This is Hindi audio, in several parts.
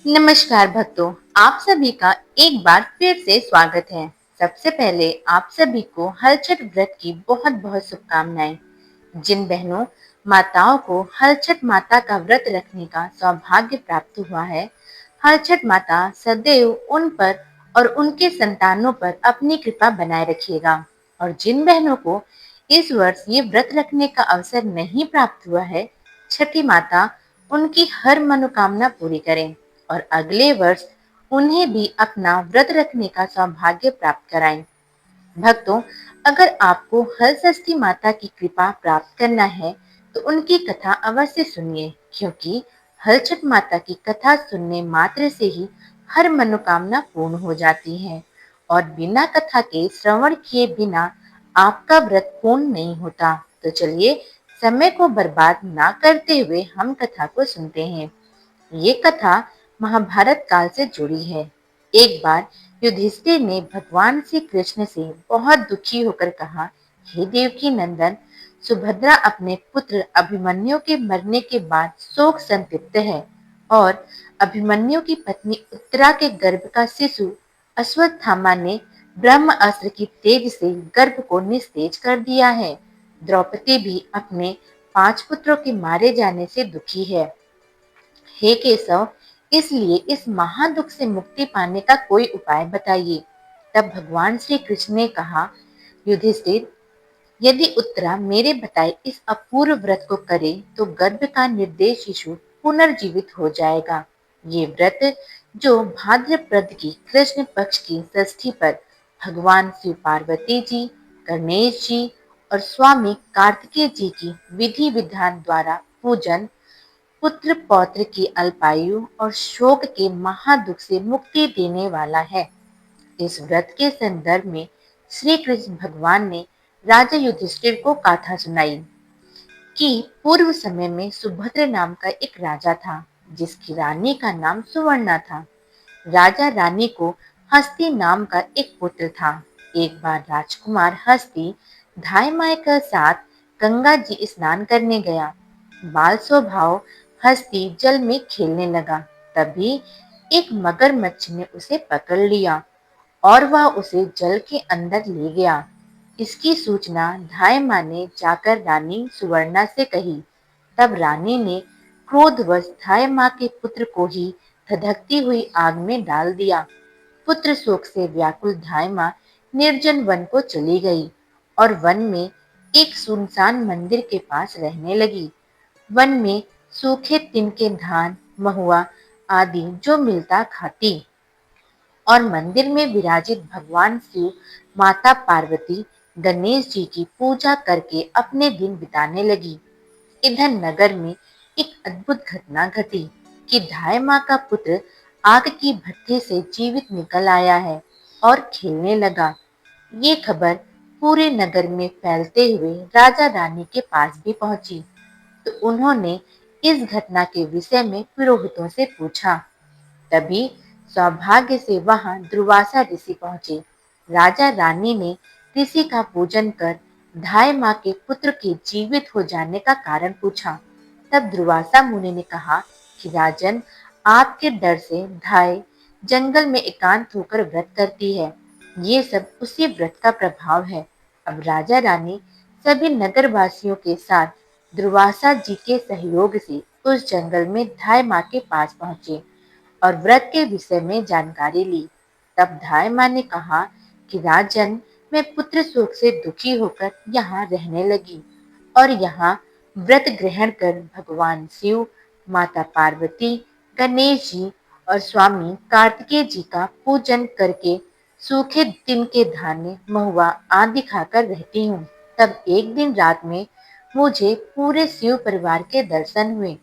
नमस्कार भक्तों, आप सभी का एक बार फिर से स्वागत है। सबसे पहले आप सभी को हलछठ व्रत की बहुत बहुत शुभकामनाएं। जिन बहनों माताओं को हलछठ माता का व्रत रखने का सौभाग्य प्राप्त हुआ है, हलछठ माता सदैव उन पर और उनके संतानों पर अपनी कृपा बनाए रखिएगा। और जिन बहनों को इस वर्ष ये व्रत रखने का अवसर नहीं प्राप्त हुआ है, छठी माता उनकी हर मनोकामना पूरी करें और अगले वर्ष उन्हें भी अपना व्रत रखने का सौभाग्य प्राप्त कराएं। भक्तों, अगर आपको हलषष्ठी माता की कृपा प्राप्त करना है तो उनकी कथा अवश्य सुनिए, क्योंकि हलछठ माता की कथा सुनने मात्र से ही हर मनोकामना पूर्ण हो जाती है और बिना कथा के श्रवण किए बिना आपका व्रत पूर्ण नहीं होता। तो चलिए, समय को बर्बाद ना करते हुए हम कथा को सुनते हैं। ये कथा महाभारत काल से जुड़ी है। एक बार युधिष्ठिर ने भगवान श्री कृष्ण से बहुत दुखी होकर कहा, हे देवकी नंदन, सुभद्रा अपने पुत्र अभिमन्यु के मरने के बाद शोक संतप्त है और अभिमन्यु की पत्नी उत्तरा के गर्भ का शिशु अश्वत्थामा ने ब्रह्म अस्त्र की तेज से गर्भ को निस्तेज कर दिया है। द्रौपदी भी अपने 5 पुत्रों के मारे जाने से दुखी है। हे केशव, इसलिए इस महादुख से मुक्ति पाने का कोई उपाय बताइए। तब भगवान श्री कृष्ण ने कहा, युधिष्ठिर, यदि उत्तरा मेरे बताए इस अपूर्व व्रत को करे तो गर्भ का निर्देश शिशु पुनर्जीवित हो जाएगा। ये व्रत जो भाद्रपद की कृष्ण पक्ष की षष्ठी पर भगवान शिव पार्वती जी, गणेश जी और स्वामी कार्तिकेय जी की विधि विधान द्वारा पूजन पुत्र पौत्र की अल्पायु और शोक के महादुख से मुक्ति देने वाला है। इस व्रत के संदर्भ में श्री कृष्ण भगवान ने राजा युधिष्ठिर को गाथा सुनाई कि पूर्व समय में सुभद्र नाम का एक राजा था, जिसकी रानी का नाम सुवर्णा था। राजा रानी को हस्ती नाम का एक पुत्र था। एक बार राजकुमार हस्ती धाय माय के साथ गंगा जी स्नान करने गया। बाल स्वभाव हस्ती जल में खेलने लगा। तभी एक मगरमच्छ ने उसे पकड़ लिया और वह उसे जल के अंदर ले गया। इसकी सूचना धाय माँ ने जाकर रानी सुवर्णा से कही। तब रानी ने क्रोधवश धाय माँ के पुत्र को ही धधकती हुई आग में डाल दिया। पुत्र शोक से व्याकुल धाय माँ निर्जन वन को चली गई और वन में एक सुनसान मंदिर के पास रहने लगी। वन में सूखे तिनके धान, महुआ आदि जो मिलता खाती और मंदिर में विराजित भगवान शिव, माता पार्वती, गणेश जी की पूजा करके अपने दिन बिताने लगी। इधर नगर में एक अद्भुत घटना घटी कि धाय माँ का पुत्र आग की भट्ठी से जीवित निकल आया है और खेलने लगा। ये खबर पूरे नगर में फैलते हुए राजा रानी के पास भी पहुंची, तो उन्होंने इस घटना के विषय में पुरोहितों से पूछा। तभी सौभाग्य से वहां दुर्वासा ऋषि पहुंचे। राजा रानी ने ऋषि का पूजन कर धाय माँ के पुत्र के जीवित हो जाने का कारण पूछा। तब दुर्वासा मुनि ने कहा कि राजन, आपके डर से धाय जंगल में एकांत होकर व्रत करती है। ये सब उसी व्रत का प्रभाव है। अब राजा रानी सभी नगरवासियों के साथ दुर्वासा जी के सहयोग से उस जंगल में धाय माँ के पास पहुंचे और व्रत के विषय में जानकारी ली। तब धाय माँ ने कहा कि राजन, मैं पुत्र शोक से दुखी होकर यहाँ रहने लगी और यहाँ व्रत ग्रहण कर भगवान शिव, माता पार्वती, गणेश जी और स्वामी कार्तिकेय जी का पूजन करके सूखे तिनके धान्य, महुआ आदि खाकर रहती हूँ। तब एक दिन रात में मुझे पूरे शिव परिवार के दर्शन हुए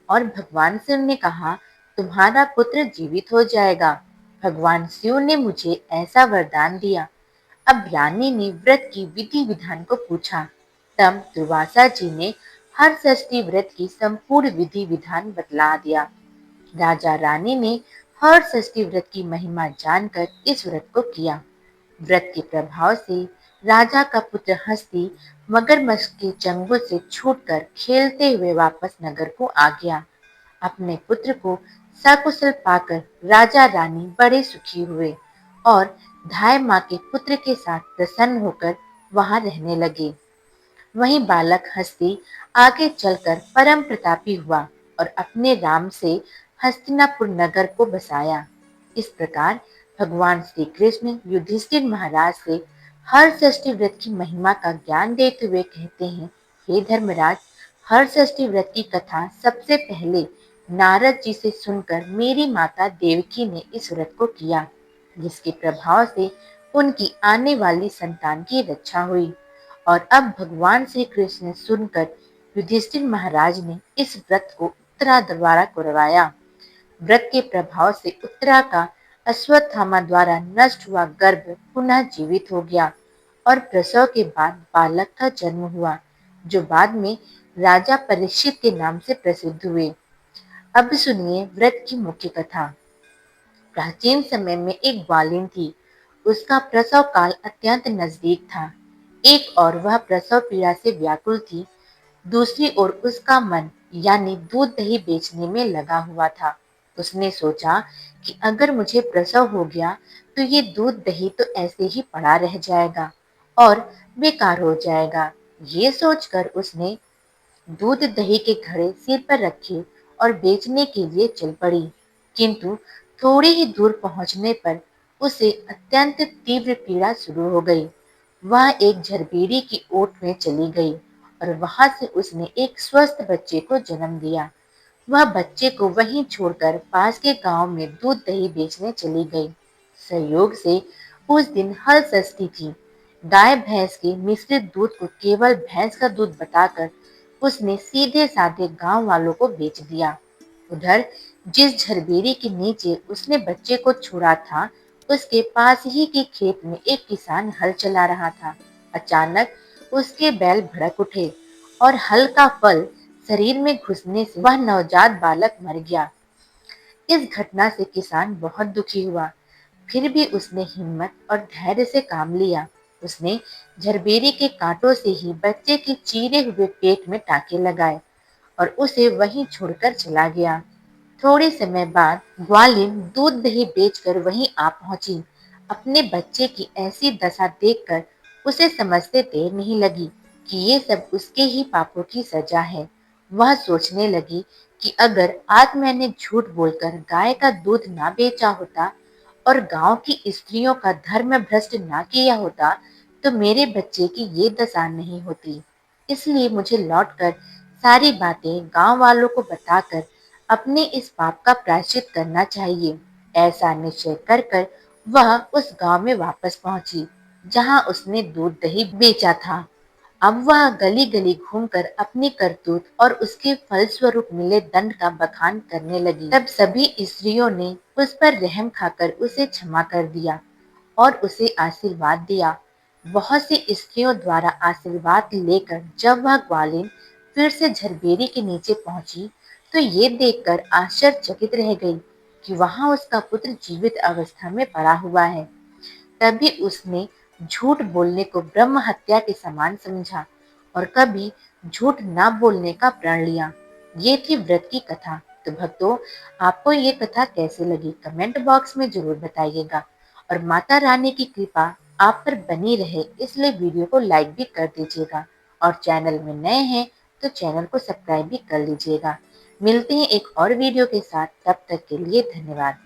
और भगवान शिव ने कहा, तुम्हारा पुत्र जीवित हो जाएगा। भगवान शिव ने मुझे ऐसा वरदान दिया। अब रानी ने व्रत की विधि विधान को पूछा। तब दुर्वासा जी ने हर षष्ठी व्रत की संपूर्ण विधि विधान बतला दिया। राजा रानी ने हर षष्ठी व्रत की महिमा जानकर इस व्रत को किया। व्रत के प्रभाव से राजा का पुत्र हस्ती मगरमच्छ के चंगुल से छूटकर खेलते हुए वापस नगर को आ गया। अपने पुत्र को सकुशल पाकर राजा रानी बड़े सुखी हुए और धाय माँ के पुत्र के साथ प्रसन्न होकर वहां रहने लगे। वहीं बालक हस्ती आगे चलकर परम प्रतापी हुआ और अपने राम से हस्तिनापुर नगर को बसाया। इस प्रकार भगवान श्री कृष्ण युधिष्ठिर महाराज से हर षष्ठी व्रत की महिमा का ज्ञान देते हुए कहते हैं, हे धर्मराज, हर षष्ठी व्रत की कथा सबसे पहले नारद जी से सुनकर मेरी माता देवकी ने इस व्रत को किया, जिसके प्रभाव से उनकी आने वाली संतान की रक्षा हुई। और अब भगवान श्री कृष्ण ने सुनकर युधिष्ठिर महाराज ने इस व्रत को उत्तरा द्वारा करवाया। व्रत के प्रभाव से उत्तरा का अश्वत्थामा द्वारा नष्ट हुआ गर्भ पुनः जीवित हो गया और प्रसव के बाद बालक का जन्म हुआ, जो बाद में राजा परीक्षित के नाम से प्रसिद्ध हुए। अब सुनिए व्रत की मुख्य कथा। प्राचीन समय में एक ग्वालिन थी। उसका प्रसव काल अत्यंत नजदीक था। एक और वह प्रसव पीड़ा से व्याकुल थी, दूसरी ओर उसका मन यानी दूध दही बेचने में लगा हुआ था। उसने सोचा कि अगर मुझे प्रसव हो गया तो ये दूध दही तो ऐसे ही पड़ा रह जाएगा और बेकार हो जाएगा। ये सोचकर उसने दूध दही के घड़े सिर पर रखे और बेचने के लिए चल पड़ी। किंतु थोड़ी ही दूर पहुंचने पर उसे अत्यंत तीव्र पीड़ा शुरू हो गई। वह एक झरबीड़ी की ओट में चली गई और वहां से उसने एक स्वस्थ बच्चे को जन्म दिया। वह बच्चे को वहीं छोड़कर पास के गांव में दूध दही बेचने चली गई। संयोग से उस दिन हल षष्ठी थी। गाय भैंस के मिश्रित दूध को केवल भैंस का दूध बताकर उसने सीधे साधे गांव वालों को बेच दिया। उधर जिस झरबेरी के नीचे उसने बच्चे को छोड़ा था, उसके पास ही के खेत में एक किसान हल चला रहा था। अचानक उसके बैल भड़क उठे और हल का फल शरीर में घुसने से वह नवजात बालक मर गया। इस घटना से किसान बहुत दुखी हुआ, फिर भी उसने हिम्मत और धैर्य से काम लिया। उसने झरबेरी के कांटों से ही बच्चे के चीरे हुए पेट में टाके लगाए और उसे वहीं छोड़कर चला गया। थोड़े समय बाद ग्वालिन दूध दही बेचकर वहीं आ पहुंची। अपने बच्चे की ऐसी दशा देखकर उसे समझते देर नहीं लगी कि ये सब उसके ही पापों की सजा है। वह सोचने लगी कि अगर आज मैंने झूठ बोलकर गाय का दूध ना बेचा होता और गांव की स्त्रियों का धर्म भ्रष्ट ना किया होता तो मेरे बच्चे की ये दशा नहीं होती। इसलिए मुझे लौटकर सारी बातें गांव वालों को बताकर अपने इस पाप का प्रायश्चित करना चाहिए। ऐसा निश्चय कर कर वह उस गांव में वापस पहुंची, जहां उसने दूध दही बेचा था। अब वह गली गली घूमकर अपनी करतूत और उसके फलस्वरूप मिले दंड का बखान करने लगी। तब सभी स्त्रियों ने उस पर रहम खाकर उसे क्षमा कर दिया और उसे आशीर्वाद दिया। बहुत सी स्त्रियों द्वारा आशीर्वाद लेकर जब वह ग्वालिन फिर से झरबेरी के नीचे पहुंची तो ये देखकर आश्चर्यचकित रह गई कि वहां उसका पुत्र जीवित अवस्था में पड़ा हुआ है। तभी उसने झूठ बोलने को ब्रह्म हत्या के समान समझा और कभी झूठ ना बोलने का प्रण लिया। ये थी व्रत की कथा। तो भक्तों, आपको ये कथा कैसे लगी कमेंट बॉक्स में जरूर बताइएगा और माता रानी की कृपा आप पर बनी रहे इसलिए वीडियो को लाइक भी कर दीजिएगा और चैनल में नए हैं तो चैनल को सब्सक्राइब भी कर लीजिएगा। मिलते हैं एक और वीडियो के साथ, तब तक के लिए धन्यवाद।